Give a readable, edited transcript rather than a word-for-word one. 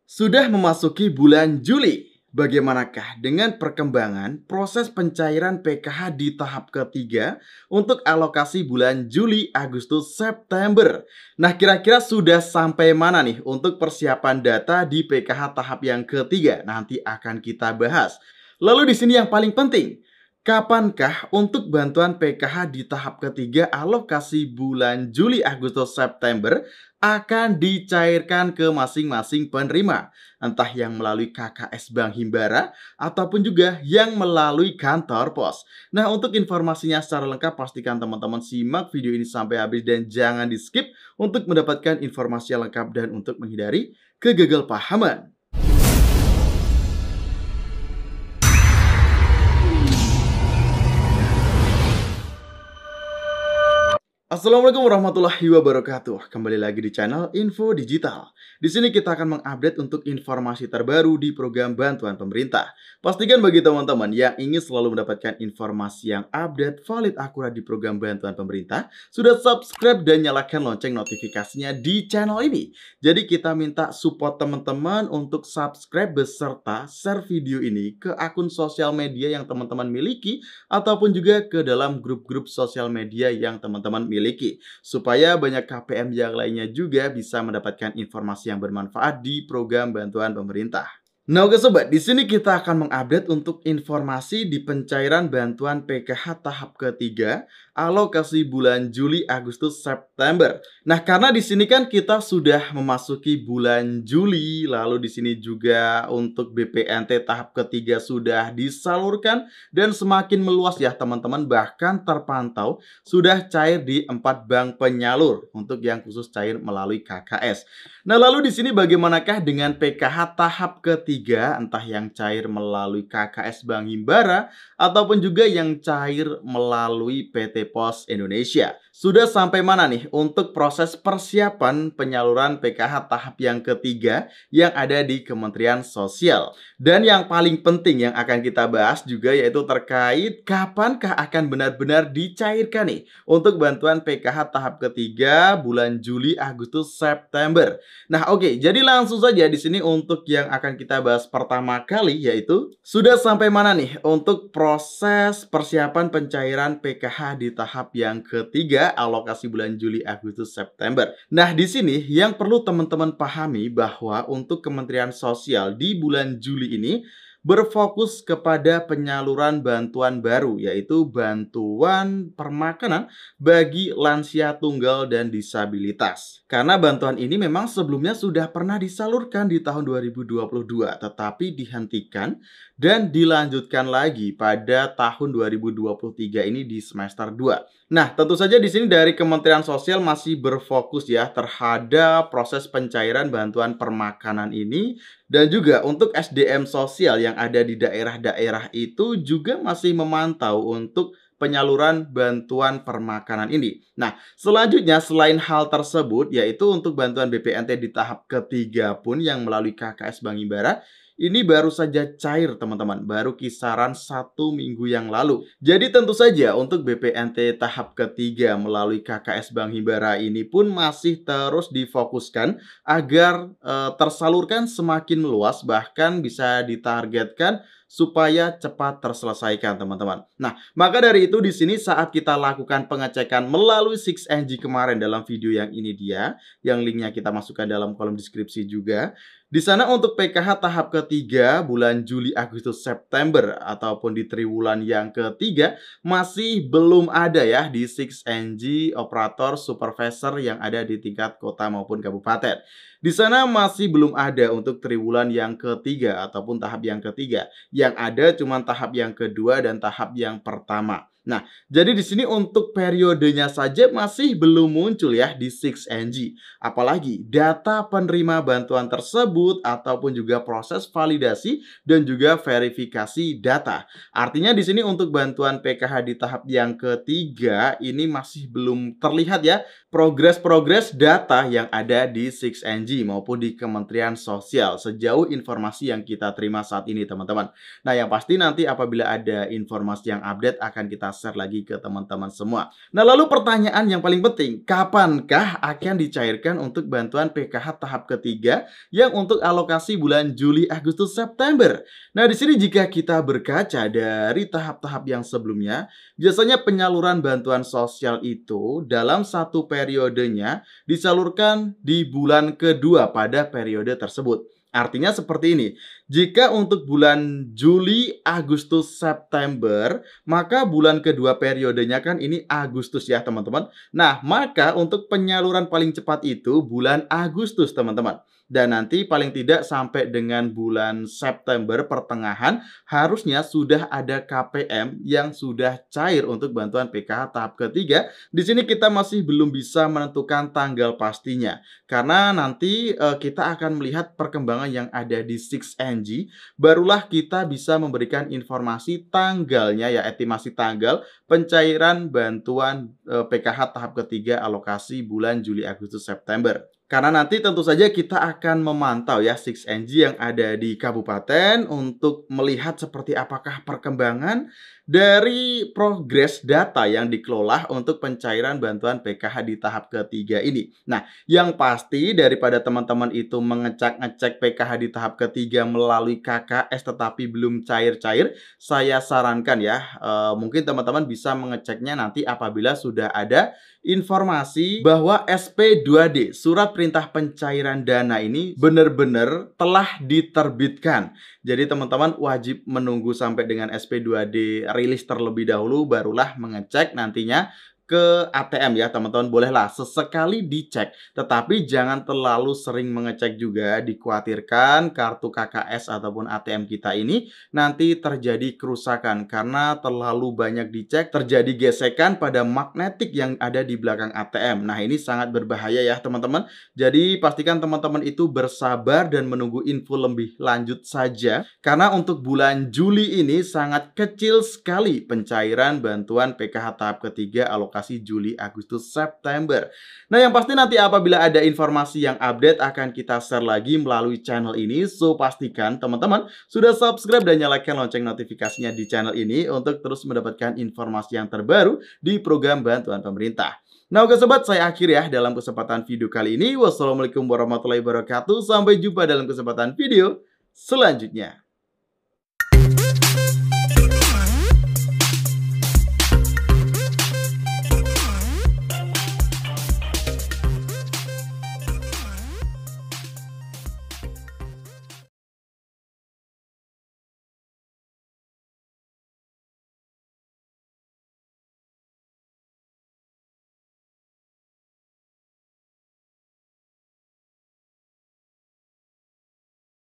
Sudah memasuki bulan Juli. Bagaimanakah dengan perkembangan proses pencairan PKH di tahap ketiga untuk alokasi bulan Juli, Agustus, September? Nah, kira-kira sudah sampai mana nih untuk persiapan data di PKH tahap yang ketiga? Nanti akan kita bahas. Lalu di sini yang paling penting, kapankah untuk bantuan PKH di tahap ketiga alokasi bulan Juli, Agustus, September akan dicairkan ke masing-masing penerima, entah yang melalui KKS Bank Himbara ataupun juga yang melalui kantor pos. Nah, untuk informasinya secara lengkap pastikan teman-teman simak video ini sampai habis dan jangan di-skip untuk mendapatkan informasi yang lengkap dan untuk menghindari kegagalpahaman. Assalamualaikum warahmatullahi wabarakatuh. Kembali lagi di channel Info Digital. Di sini kita akan mengupdate untuk informasi terbaru di program bantuan pemerintah. Pastikan bagi teman-teman yang ingin selalu mendapatkan informasi yang update, valid, akurat di program bantuan pemerintah, sudah subscribe dan nyalakan lonceng notifikasinya di channel ini. Jadi kita minta support teman-teman untuk subscribe beserta share video ini ke akun sosial media yang teman-teman miliki ataupun juga ke dalam grup-grup sosial media yang teman-teman miliki, supaya banyak KPM yang lainnya juga bisa mendapatkan informasi yang bermanfaat di program bantuan pemerintah. Nah, oke sobat, di sini kita akan mengupdate untuk informasi di pencairan bantuan PKH tahap ketiga alokasi bulan Juli, Agustus, September. Nah, karena di sini kan kita sudah memasuki bulan Juli, lalu di sini juga untuk BPNT tahap ketiga sudah disalurkan dan semakin meluas ya teman-teman, bahkan terpantau sudah cair di 4 bank penyalur untuk yang khusus cair melalui KKS. Nah, lalu di sini bagaimanakah dengan PKH tahap ketiga, entah yang cair melalui KKS Bank Himbara ataupun juga yang cair melalui PT Pos Indonesia? Sudah sampai mana nih untuk proses persiapan penyaluran PKH tahap yang ketiga yang ada di Kementerian Sosial? Dan yang paling penting yang akan kita bahas juga yaitu terkait kapankah akan benar-benar dicairkan nih untuk bantuan PKH tahap ketiga bulan Juli, Agustus, September. Nah, oke, jadi langsung saja di sini untuk yang akan kita bahas pertama kali yaitu sudah sampai mana nih untuk proses persiapan pencairan PKH di tahap yang ketiga alokasi bulan Juli, Agustus, September. Nah, di sini yang perlu teman-teman pahami bahwa untuk Kementerian Sosial di bulan Juli ini berfokus kepada penyaluran bantuan baru, yaitu bantuan permakanan bagi lansia tunggal dan disabilitas. Karena bantuan ini memang sebelumnya sudah pernah disalurkan di tahun 2022, tetapi dihentikan dan dilanjutkan lagi pada tahun 2023 ini di semester 2. Nah, tentu saja di sini dari Kementerian Sosial masih berfokus ya terhadap proses pencairan bantuan permakanan ini. Dan juga untuk SDM sosial yang ada di daerah-daerah itu juga masih memantau untuk penyaluran bantuan permakanan ini. Nah, selanjutnya selain hal tersebut yaitu untuk bantuan BPNT di tahap ketiga pun yang melalui KKS Bank Himbara ini baru saja cair teman-teman, baru kisaran 1 minggu yang lalu. Jadi tentu saja untuk BPNT tahap ketiga melalui KKS Bank Himbara ini pun masih terus difokuskan agar tersalurkan semakin meluas, bahkan bisa ditargetkan supaya cepat terselesaikan teman-teman. Nah, maka dari itu di sini saat kita lakukan pengecekan melalui 6NG kemarin dalam video yang ini dia, yang linknya kita masukkan dalam kolom deskripsi juga. Di sana untuk PKH tahap ketiga bulan Juli, Agustus, September ataupun di triwulan yang ketiga masih belum ada ya di 6NG operator supervisor yang ada di tingkat kota maupun kabupaten. Di sana masih belum ada untuk triwulan yang ketiga ataupun tahap yang ketiga. Yang ada cuma tahap yang kedua dan tahap yang pertama. Nah, jadi di sini untuk periodenya saja masih belum muncul ya di 6NG. Apalagi data penerima bantuan tersebut ataupun juga proses validasi dan juga verifikasi data. Artinya di sini untuk bantuan PKH di tahap yang ketiga ini masih belum terlihat ya progres-progres data yang ada di 6NG maupun di Kementerian Sosial sejauh informasi yang kita terima saat ini teman-teman. Nah, yang pasti nanti apabila ada informasi yang update akan kita share lagi ke teman-teman semua. Nah, lalu pertanyaan yang paling penting, kapankah akan dicairkan untuk bantuan PKH tahap ketiga yang untuk alokasi bulan Juli, Agustus, September? Nah, di sini jika kita berkaca dari tahap-tahap yang sebelumnya, biasanya penyaluran bantuan sosial itu dalam satu periodenya disalurkan di bulan kedua pada periode tersebut. Artinya seperti ini, jika untuk bulan Juli, Agustus, September, maka bulan kedua periodenya kan ini Agustus ya teman-teman. Nah, maka untuk penyaluran paling cepat itu bulan Agustus teman-teman. Dan nanti paling tidak sampai dengan bulan September pertengahan harusnya sudah ada KPM yang sudah cair untuk bantuan PKH tahap ketiga. Di sini kita masih belum bisa menentukan tanggal pastinya. Karena nanti kita akan melihat perkembangan yang ada di 6NG, barulah kita bisa memberikan informasi tanggalnya ya, estimasi tanggal pencairan bantuan PKH tahap ketiga alokasi bulan Juli, Agustus, September. Karena nanti tentu saja kita akan memantau ya 6NG yang ada di kabupaten untuk melihat seperti apakah perkembangan dari progres data yang dikelola untuk pencairan bantuan PKH di tahap ketiga ini. Nah, yang pasti daripada teman-teman itu ngecek PKH di tahap ketiga melalui KKS tetapi belum cair-cair, saya sarankan ya, mungkin teman-teman bisa mengeceknya nanti apabila sudah ada informasi bahwa SP2D, surat perintah pencairan dana ini benar-benar telah diterbitkan. Jadi teman-teman wajib menunggu sampai dengan SP2D rilis terlebih dahulu, barulah mengecek nantinya ke ATM ya teman-teman. Bolehlah sesekali dicek, tetapi jangan terlalu sering mengecek juga. Dikhawatirkan kartu KKS ataupun ATM kita ini nanti terjadi kerusakan karena terlalu banyak dicek, terjadi gesekan pada magnetik yang ada di belakang ATM. Nah, ini sangat berbahaya ya teman-teman. Jadi pastikan teman-teman itu bersabar dan menunggu info lebih lanjut saja, karena untuk bulan Juli ini sangat kecil sekali pencairan bantuan PKH tahap ketiga alokasi Juli, Agustus, September. Nah, yang pasti nanti apabila ada informasi yang update akan kita share lagi melalui channel ini. So, pastikan teman-teman sudah subscribe dan nyalakan lonceng notifikasinya di channel ini untuk terus mendapatkan informasi yang terbaru di program bantuan pemerintah. Nah, oke sobat, saya akhiri ya dalam kesempatan video kali ini. Wassalamualaikum warahmatullahi wabarakatuh. Sampai jumpa dalam kesempatan video selanjutnya.